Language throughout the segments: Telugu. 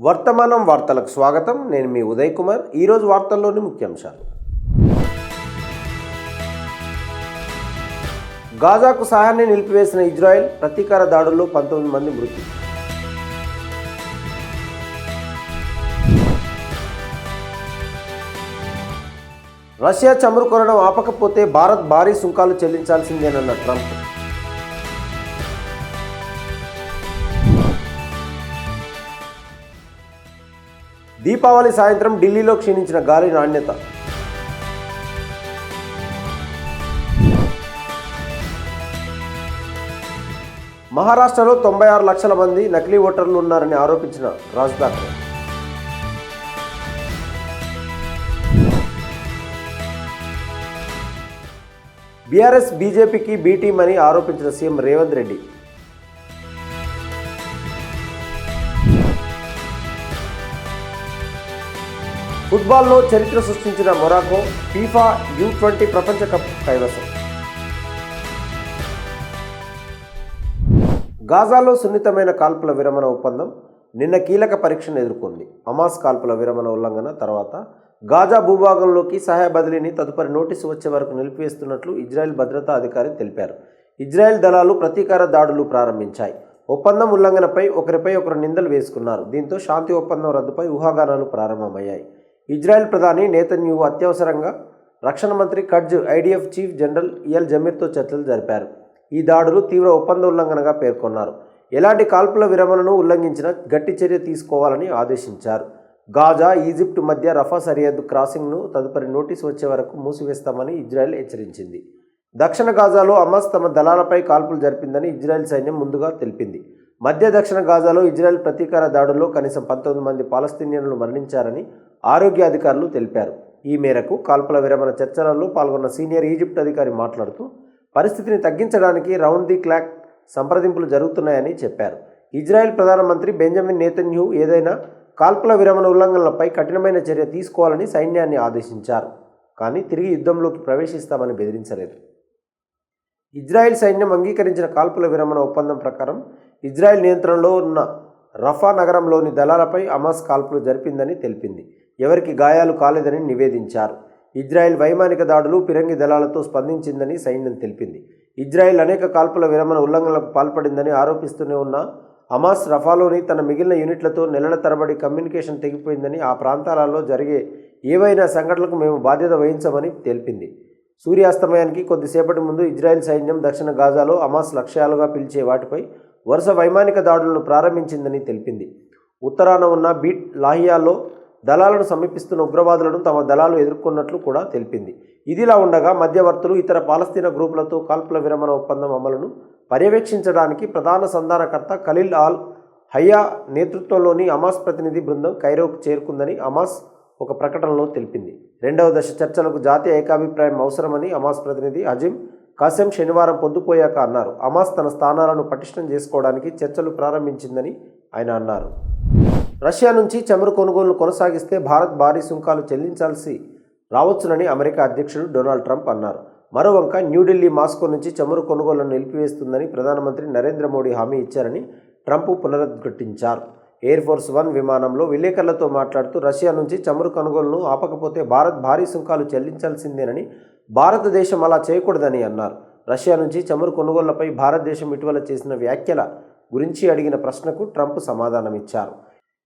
వర్తమానం వార్తలకు స్వాగతం. నేను మీ ఉదయ్ కుమార్. ఈరోజు వార్తల్లోని ముఖ్యాంశాలు. గాజాకు సహాయాన్ని నిలిపివేసిన ఇజ్రాయెల్, ప్రతీకార దాడుల్లో 19 మంది మృతి. రష్యా చమురు కొనడం ఆపకపోతే భారత్ భారీ సుంకాలు చెల్లించాల్సిందేనన్న ట్రంప్. దీపావళి సాయంత్రం ఢిల్లీలో క్షీణించిన గాలి నాణ్యత. మహారాష్ట్రలో 96 లక్షల మంది నకిలీ ఓటర్లు ఉన్నారని ఆరోపించిన రాజ్ ఠాక్రే. బీఆర్ఎస్ బీజేపీకి బీ టీం అని ఆరోపించిన సీఎం రేవంత్ రెడ్డి. ఫుట్బాల్లో చరిత్ర సృష్టించిన మొరాకో ఫీఫా U20 ప్రపంచ కప్ కైవసం. గాజాలో సున్నితమైన కాల్పుల విరమణ ఒప్పందం నిన్న కీలక పరీక్షను ఎదుర్కొంది. హమాస్ కాల్పుల విరమణ ఉల్లంఘన తర్వాత గాజా భూభాగంలోకి సహాయ బదిలీని తదుపరి నోటీసు వచ్చే వరకు నిలిపివేస్తున్నట్లు ఇజ్రాయెల్ భద్రతా అధికారి తెలిపారు. ఇజ్రాయెల్ దళాలు ప్రతీకార దాడులు ప్రారంభించాయి. ఒప్పందం ఉల్లంఘనపై ఒకరిపై ఒకరు నిందలు వేసుకున్నారు. దీంతో శాంతి ఒప్పందం రద్దుపై ఊహాగానాలు ప్రారంభమయ్యాయి. ఇజ్రాయెల్ ప్రధాని నేతన్యాహు అత్యవసరంగా రక్షణ మంత్రి కట్జ్, ఐడిఎఫ్ చీఫ్ జనరల్ ఇయల్ జమీర్తో చర్చలు జరిపారు. ఈ దాడులు తీవ్ర ఒప్పంద ఉల్లంఘనగా పేర్కొన్నారు. ఎలాంటి కాల్పుల విరమణను ఉల్లంఘించినా గట్టి చర్య తీసుకోవాలని ఆదేశించారు. గాజా, ఈజిప్ట్ మధ్య రఫా సరిహద్దు క్రాసింగ్ను తదుపరి నోటీసు వచ్చే వరకు మూసివేస్తామని ఇజ్రాయెల్ హెచ్చరించింది. దక్షిణ గాజాలో హమాస్ తమ దళాలపై కాల్పులు జరిపిందని ఇజ్రాయెల్ సైన్యం ముందుగా తెలిపింది. మధ్య దక్షిణ గాజాలో ఇజ్రాయెల్ ప్రతీకార దాడుల్లో కనీసం 19 మంది పాలస్తీనియన్లు మరణించారని ఆరోగ్య అధికారులు తెలిపారు. ఈ మేరకు కాల్పుల విరమణ చర్చలలో పాల్గొన్న సీనియర్ ఈజిప్ట్ అధికారి మాట్లాడుతూ పరిస్థితిని తగ్గించడానికి రౌండ్ ది క్లాక్ సంప్రదింపులు జరుగుతున్నాయని చెప్పారు. ఇజ్రాయెల్ ప్రధానమంత్రి బెంజమిన్ నేతన్యాహు ఏదైనా కాల్పుల విరమణ ఉల్లంఘనలపై కఠినమైన చర్య తీసుకోవాలని సైన్యాన్ని ఆదేశించారు. కానీ తిరిగి యుద్ధంలోకి ప్రవేశిస్తామని బెదిరించలేదు. ఇజ్రాయెల్ సైన్యం అంగీకరించిన కాల్పుల విరమణ ఒప్పందం ప్రకారం ఇజ్రాయెల్ నియంత్రణలో ఉన్న రఫా నగరంలోని దళాలపై హమాస్ కాల్పులు జరిపిందని తెలిపింది. ఎవరికి గాయాలు కాలేదని నివేదించారు. ఇజ్రాయెల్ వైమానిక దాడులు, పిరంగి దళాలతో స్పందించిందని సైన్యం తెలిపింది. ఇజ్రాయెల్ అనేక కాల్పుల విరమణ ఉల్లంఘనలకు పాల్పడిందని ఆరోపిస్తూనే ఉన్న హమాస్ రఫాలోని తన మిగిలిన యూనిట్లతో నెలల తరబడి కమ్యూనికేషన్ తెగిపోయిందని, ఆ ప్రాంతాలలో జరిగే ఏవైనా సంఘటనలకు మేము బాధ్యత వహించమని తెలిపింది. సూర్యాస్తమయానికి కొద్దిసేపటి ముందు ఇజ్రాయెల్ సైన్యం దక్షిణ గాజాలో హమాస్ లక్ష్యాలుగా పిలిచే వాటిపై వరుస వైమానిక దాడులను ప్రారంభించిందని తెలిపింది. ఉత్తరాన ఉన్న బీట్ లాహియాలో దళాలను సమీపిస్తున్న ఉగ్రవాదులను తమ దళాలు ఎదుర్కొన్నట్లు కూడా తెలిపింది. ఇదిలా ఉండగా మధ్యవర్తులు ఇతర పాలస్తీనా గ్రూపులతో కాల్పుల విరమణ ఒప్పందం అమలును పర్యవేక్షించడానికి ప్రధాన సంధానకర్త ఖలీల్ అల్ హయ్యా నేతృత్వంలోని హమాస్ ప్రతినిధి బృందం కైరోకు చేరుకుందని హమాస్ ఒక ప్రకటనలో తెలిపింది. రెండవ దశ చర్చలకు జాతీయ ఏకాభిప్రాయం అవసరమని హమాస్ ప్రతినిధి హజీం కాసెం శనివారం పొద్దుపోయాక అన్నారు. హమాస్ తన స్థానాలను పటిష్టం చేసుకోవడానికి చర్చలు ప్రారంభించిందని ఆయన అన్నారు. రష్యా నుంచి చమురు కొనుగోలును కొనసాగిస్తే భారత్ భారీ సుంకాలు చెల్లించాల్సి రావచ్చునని అమెరికా అధ్యక్షుడు డొనాల్డ్ ట్రంప్ అన్నారు. మరోవంక న్యూఢిల్లీ, మాస్కో నుంచి చమురు కొనుగోలును నిలిపివేస్తుందని ప్రధానమంత్రి నరేంద్ర మోడీ హామీ ఇచ్చారని ట్రంప్ పునరుద్ఘాటించారు. ఎయిర్ ఫోర్స్ 1 విమానంలో విలేకరులతో మాట్లాడుతూ రష్యా నుంచి చమురు కొనుగోలును ఆపకపోతే భారత్ భారీ సుంకాలు చెల్లించాల్సిందేనని, భారతదేశం అలా చేయకూడదని అన్నారు. రష్యా నుంచి చమురు కొనుగోళ్లపై భారతదేశం ఇటీవల చేసిన వ్యాఖ్యల గురించి అడిగిన ప్రశ్నకు ట్రంప్ సమాధానమిచ్చారు.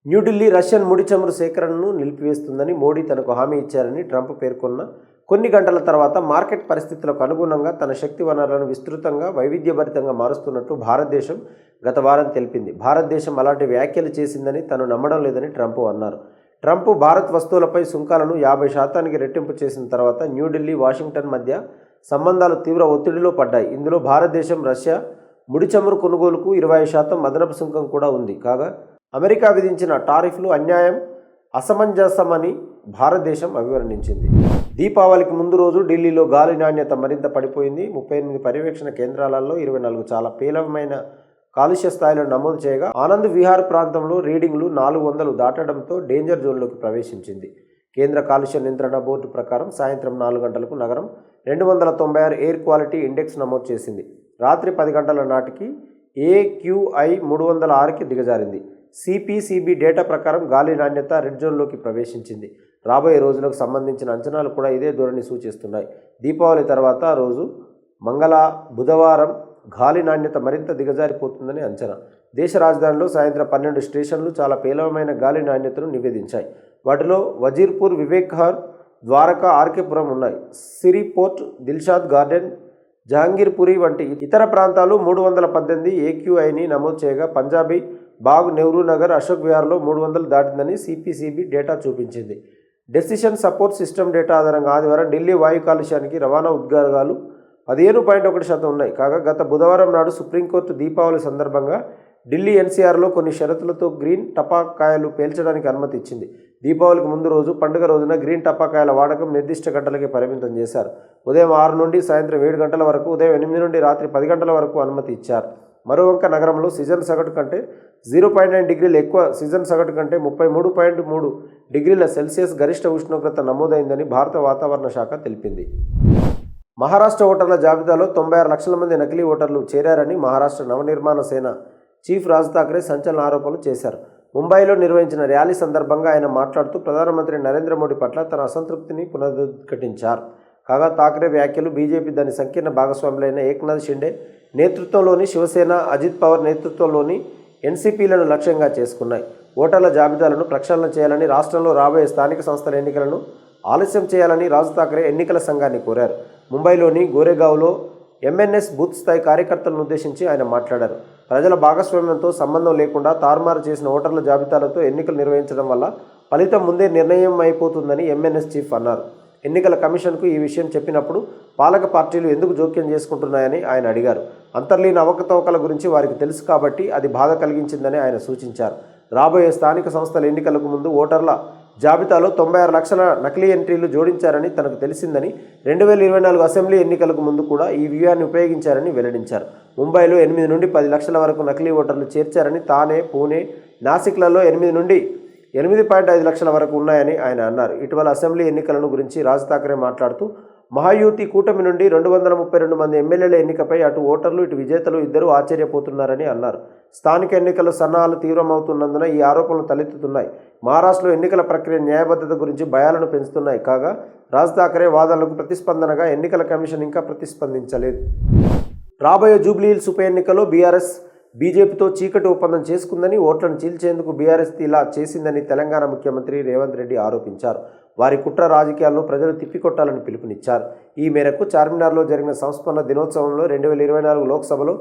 న్యూఢిల్లీ రష్యన్ ముడి చమురు సేకరణను నిలిపివేస్తుందని మోడీ తనకు హామీ ఇచ్చారని ట్రంప్ పేర్కొన్న కొన్ని గంటల తర్వాత మార్కెట్ పరిస్థితులకు అనుగుణంగా తన శక్తి వనరులను విస్తృతంగా, వైవిధ్యభరితంగా మారుస్తున్నట్లు భారతదేశం గత వారం తెలిపింది. భారతదేశం అలాంటి వ్యాఖ్యలు చేసిందని తను నమ్మడం లేదని ట్రంప్ అన్నారు. ట్రంప్ భారత్ వస్తువులపై సుంకాలను 50% రెట్టింపు చేసిన తర్వాత న్యూఢిల్లీ, వాషింగ్టన్ మధ్య సంబంధాలు తీవ్ర ఒత్తిడిలో పడ్డాయి. ఇందులో భారతదేశం రష్యా ముడి చమురు కొనుగోలుకు 20% అదనపు సుంకం కూడా ఉంది. కాగా అమెరికా విధించిన టారిఫ్లు అన్యాయం, అసమంజసమని భారతదేశం అభివర్ణించింది. దీపావళికి ముందు రోజు ఢిల్లీలో గాలి నాణ్యత మరింత పడిపోయింది. 38 పర్యవేక్షణ కేంద్రాలలో 24 చాలా పేలవమైన కాలుష్య స్థాయిలను నమోదు చేయగా ఆనంద్ విహార్ ప్రాంతంలో రీడింగ్లు 400 దాటడంతో డేంజర్ జోన్లోకి ప్రవేశించింది. కేంద్ర కాలుష్య నియంత్రణ బోర్డు ప్రకారం సాయంత్రం 4 గంటలకు నగరం 296 ఎయిర్ క్వాలిటీ ఇండెక్స్ నమోదు చేసింది. రాత్రి 10 గంటల నాటికి AQI 306కి దిగజారింది. సిపిసిబి డేటా ప్రకారం గాలి నాణ్యత రెడ్ జోన్లోకి ప్రవేశించింది. రాబోయే రోజులకు సంబంధించిన అంచనాలు కూడా ఇదే ధోరణి సూచిస్తున్నాయి. దీపావళి తర్వాత రోజు మంగళ, బుధవారం గాలి నాణ్యత మరింత దిగజారిపోతుందని అంచనా. దేశ రాజధానిలో సాయంత్రం 12 స్టేషన్లు చాలా పేలవమైన గాలి నాణ్యతను నివేదించాయి. వాటిలో వజీర్పూర్, వివేక్నగర్, ద్వారకా, ఆర్కేపురం ఉన్నాయి. సిరిపోర్ట్, దిల్షాద్ గార్డెన్, జహాంగీర్పురి వంటి ఇతర ప్రాంతాలు 318 AQIని నమోదు చేయగా పంజాబీ బాగ్, నెహ్రూ నగర్, అశోక్ విహార్లో 300 దాటిందని సిపిసిబి డేటా చూపించింది. డెసిషన్ సపోర్ట్ సిస్టమ్ డేటా ఆధారంగా ఆదివారం ఢిల్లీ వాయు కాలుష్యానికి రవాణా ఉద్గారాలు 15.1% ఉన్నాయి. కాగా గత బుధవారం నాడు సుప్రీంకోర్టు దీపావళి సందర్భంగా ఢిల్లీ NCRలో కొన్ని షరతులతో గ్రీన్ టపాకాయలు పేల్చడానికి అనుమతి ఇచ్చింది. దీపావళికి ముందు రోజు, పండుగ రోజున గ్రీన్ టపాకాయల వాడకం నిర్దిష్ట గంటలకే పరిమితం చేశారు. ఉదయం 6 నుండి సాయంత్రం 7 గంటల వరకు, ఉదయం 8 నుండి రాత్రి 10 గంటల వరకు అనుమతి ఇచ్చారు. మరోవంక నగరంలో సీజన్ సగటు కంటే 0.9 డిగ్రీలు ఎక్కువ, సీజన్ సగటు కంటే 33.3 డిగ్రీల సెల్సియస్ గరిష్ట ఉష్ణోగ్రత నమోదైందని భారత వాతావరణ శాఖ తెలిపింది. మహారాష్ట్ర ఓటర్ల జాబితాలో 96 లక్షల మంది నకిలీ ఓటర్లు చేరారని మహారాష్ట్ర నవనిర్మాణ సేన చీఫ్ రాజ్ ఠాక్రే సంచలన ఆరోపణలు చేశారు. ముంబైలో నిర్వహించిన ర్యాలీ సందర్భంగా ఆయన మాట్లాడుతూ ప్రధానమంత్రి నరేంద్ర మోడీ పట్ల తన అసంతృప్తిని పునరుద్ఘాటించారు. కాగా ఠాక్రే వ్యాఖ్యలు బీజేపీ దాని సంకీర్ణ భాగస్వాములైన ఏక్నాథ్ షిండే నేతృత్వంలోని శివసేన, అజిత్ పవార్ నేతృత్వంలోని ఎన్సీపీలను లక్ష్యంగా చేసుకున్నాయి. ఓటర్ల జాబితాలను ప్రక్షాళన చేయాలని, రాష్ట్రంలో రాబోయే స్థానిక సంస్థల ఎన్నికలను ఆలస్యం చేయాలని రాజ్ ఠాక్రే ఎన్నికల సంఘాన్ని కోరారు. ముంబైలోని గోరేగావ్లో MNS బూత్ స్థాయి కార్యకర్తలను ఉద్దేశించి ఆయన మాట్లాడారు. ప్రజల భాగస్వామ్యంతో సంబంధం లేకుండా తారుమారు చేసిన ఓటర్ల జాబితాలతో ఎన్నికలు నిర్వహించడం వల్ల ఫలితం ముందే నిర్ణయం అయిపోతుందని MNS చీఫ్ అన్నారు. ఎన్నికల కమిషన్కు ఈ విషయం చెప్పినప్పుడు పాలక పార్టీలు ఎందుకు జోక్యం చేసుకుంటున్నాయని ఆయన అడిగారు. అంతర్లీన అవకతవకల గురించి వారికి తెలుసు కాబట్టి అది బాధ కలిగించిందని ఆయన సూచించారు. రాబోయే స్థానిక సంస్థల ఎన్నికలకు ముందు ఓటర్ల జాబితాలో 96 లక్షల నకిలీ ఎంట్రీలు జోడించారని తనకు తెలిసిందని, 2024 అసెంబ్లీ ఎన్నికలకు ముందు కూడా ఈ వ్యూహాన్ని ఉపయోగించారని వెల్లడించారు. ముంబైలో 8 నుండి 10 లక్షల వరకు నకిలీ ఓటర్లు చేర్చారని, తానే, పూణే, నాసిక్లలో 8 నుండి 8.5 లక్షల వరకు ఉన్నాయని ఆయన అన్నారు. ఇటీవల అసెంబ్లీ ఎన్నికలను గురించి రాజ్ ఠాక్రే మాట్లాడుతూ మహాయుతి కూటమి నుండి 232 మంది ఎమ్మెల్యేల ఎన్నికపై అటు ఓటర్లు, ఇటు విజేతలు ఇద్దరూ ఆశ్చర్యపోతున్నారని అన్నారు. స్థానిక ఎన్నికల సన్నాహాలు తీవ్రమవుతున్నందున ఈ ఆరోపణలు తలెత్తుతున్నాయి. మహారాష్ట్రలో ఎన్నికల ప్రక్రియ న్యాయబద్ధత గురించి భయాలను పెంచుతున్నాయి. కాగా రాజ్ ఠాక్రే వాదనలకు ప్రతిస్పందనగా ఎన్నికల కమిషన్ ఇంకా ప్రతిస్పందించలేదు. రాబోయే జూబ్లీహిల్స్ ఉప ఎన్నికలో బీఆర్ఎస్ బీజేపీతో చీకటి ఒప్పందం చేసుకుందని, ఓట్లను చీల్చేందుకు బీఆర్ఎస్ ఇలా చేసిందని తెలంగాణ ముఖ్యమంత్రి రేవంత్ రెడ్డి ఆరోపించారు. వారి కుట్ర రాజకీయాలను ప్రజలు తిప్పికొట్టాలని పిలుపునిచ్చారు. ఈ మేరకు చార్మినార్లో జరిగిన సంస్మరణ దినోత్సవంలో 2024 లోక్సభలో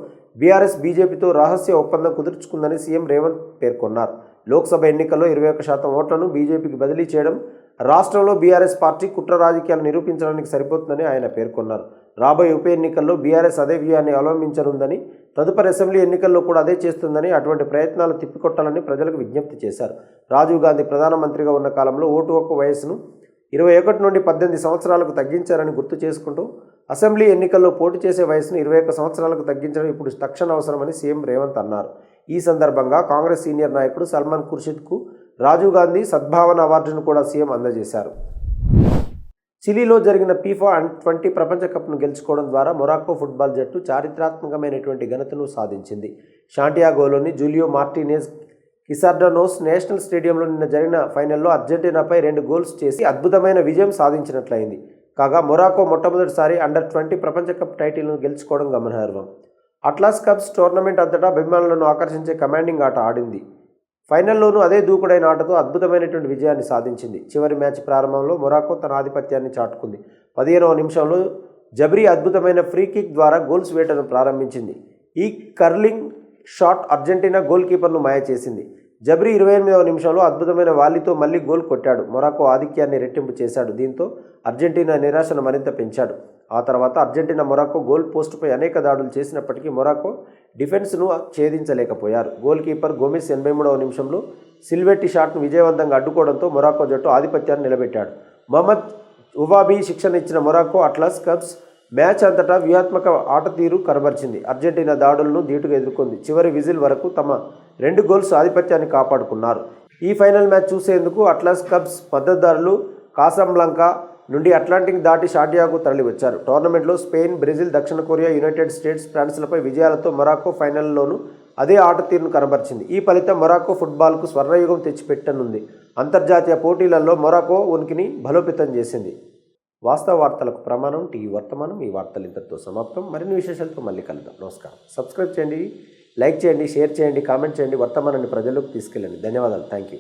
బీఆర్ఎస్ బీజేపీతో రహస్య ఒప్పందం కుదుర్చుకుందని సీఎం రేవంత్ పేర్కొన్నారు. లోక్సభ ఎన్నికల్లో 21% ఓట్లను బీజేపీకి బదిలీ చేయడం రాష్ట్రంలో బీఆర్ఎస్ పార్టీ కుట్ర రాజకీయాలు నిరూపించడానికి సరిపోతుందని ఆయన పేర్కొన్నారు. రాబోయే ఉప ఎన్నికల్లో బీఆర్ఎస్ అదే వ్యూహాన్ని అవలంబించనుందని, తదుపరి అసెంబ్లీ ఎన్నికల్లో కూడా అదే చేస్తుందని, అటువంటి ప్రయత్నాలు తిప్పికొట్టాలని ప్రజలకు విజ్ఞప్తి చేశారు. రాజీవ్ గాంధీ ప్రధానమంత్రిగా ఉన్న కాలంలో ఓటు హక్కు వయస్సును 21 నుండి 18 సంవత్సరాలకు తగ్గించారని గుర్తు చేసుకుంటూ అసెంబ్లీ ఎన్నికల్లో పోటీ చేసే వయసును 21 సంవత్సరాలకు తగ్గించడం ఇప్పుడు తక్షణ అవసరమని సీఎం రేవంత్ అన్నారు. ఈ సందర్భంగా కాంగ్రెస్ సీనియర్ నాయకుడు సల్మాన్ ఖుర్షిద్కు రాజీవ్ గాంధీ సద్భావన అవార్డును కూడా సీఎం అందజేశారు. చిలీలో జరిగిన FIFA Under-20 ప్రపంచ కప్ను గెలుచుకోవడం ద్వారా మొరాకో ఫుట్బాల్ జట్టు చారిత్రాత్మకమైనటువంటి ఘనతను సాధించింది. షాంటియాగోలోని జూలియో మార్టినేజ్ కిసార్డనోస్ నేషనల్ స్టేడియంలో నిన్న జరిగిన ఫైనల్లో అర్జెంటీనాపై 2 గోల్స్ చేసి అద్భుతమైన విజయం సాధించినట్లయింది. కాగా మొరాకో మొట్టమొదటిసారి Under-20 ప్రపంచ కప్ టైటిల్ను గెలుచుకోవడం గమనార్హం. అట్లాస్ కప్స్ టోర్నమెంట్ అంతటా అభిమానులను ఆకర్షించే కమాండింగ్ ఆట ఆడింది. ఫైనల్లోనూ అదే దూకుడైన ఆటతో అద్భుతమైనటువంటి విజయాన్ని సాధించింది. చివరి మ్యాచ్ ప్రారంభంలో మొరాకో తన ఆధిపత్యాన్ని చాటుకుంది. 15వ నిమిషంలో జబ్రీ అద్భుతమైన ఫ్రీ కిక్ ద్వారా గోల్స్ వేటను ప్రారంభించింది. ఈ కర్లింగ్ షాట్ అర్జెంటీనా గోల్ కీపర్ను మాయ చేసింది. జబ్రీ 28వ నిమిషంలో అద్భుతమైన వాలీతో మళ్లీ గోల్ కొట్టాడు. మొరాకో ఆధిక్యాన్ని రెట్టింపు చేశాడు. దీంతో అర్జెంటీనా నిరాశను మరింత పెంచాడు. ఆ తర్వాత అర్జెంటీనా మొరాకో గోల్ పోస్టుపై అనేక దాడులు చేసినప్పటికీ మొరాకో డిఫెన్స్ను ఛేదించలేకపోయారు. గోల్ కీపర్ గోమెస్ 83వ నిమిషంలో సిల్వెట్టి షాట్ను విజయవంతంగా అడ్డుకోవడంతో మొరాకో జట్టు ఆధిపత్యాన్ని నిలబెట్టాడు. మహమ్మద్ ఉవాబీ శిక్షణ ఇచ్చిన మొరాకో అట్లాస్ కప్స్ మ్యాచ్ అంతటా వ్యూహాత్మక ఆట తీరు కనబరిచింది. అర్జెంటీనా దాడులను ధీటుగా ఎదుర్కొంది. చివరి విజిల్ వరకు తమ 2 గోల్స్ ఆధిపత్యాన్ని కాపాడుకున్నారు. ఈ ఫైనల్ మ్యాచ్ చూసేందుకు అట్లాస్ కప్స్ మద్దతుదారులు కాసాబ్లాంకా నుండి అట్లాంటిక్ దాటి షాంటియాగో తరలివచ్చారు. టోర్నమెంట్లో స్పెయిన్, బ్రెజిల్, దక్షిణ కొరియా, యునైటెడ్ స్టేట్స్, ఫ్రాన్స్లపై విజయాలతో మొరాకో ఫైనల్లోనూ అదే ఆట తీరును కనబరిచింది. ఈ ఫలితం మొరాకో ఫుట్బాల్కు స్వర్ణయుగం తెచ్చిపెట్టనుంది. అంతర్జాతీయ పోటీలలో మొరాకో ఉనికిని బలోపేతం చేసింది. వాస్తవ వార్తలకు ప్రమాణం టీవీ వర్తమానం. ఈ వార్తలు ఇంతటితో సమాప్తం. మరిన్ని విశేషాలతో మళ్ళీ కలుద్దాం. నమస్కారం. సబ్స్క్రైబ్ చేయండి, లైక్ చేయండి, షేర్ చేయండి, కామెంట్ చేయండి. వర్తమానాన్ని ప్రజల్లోకి తీసుకెళ్ళండి. ధన్యవాదాలు. Thank you.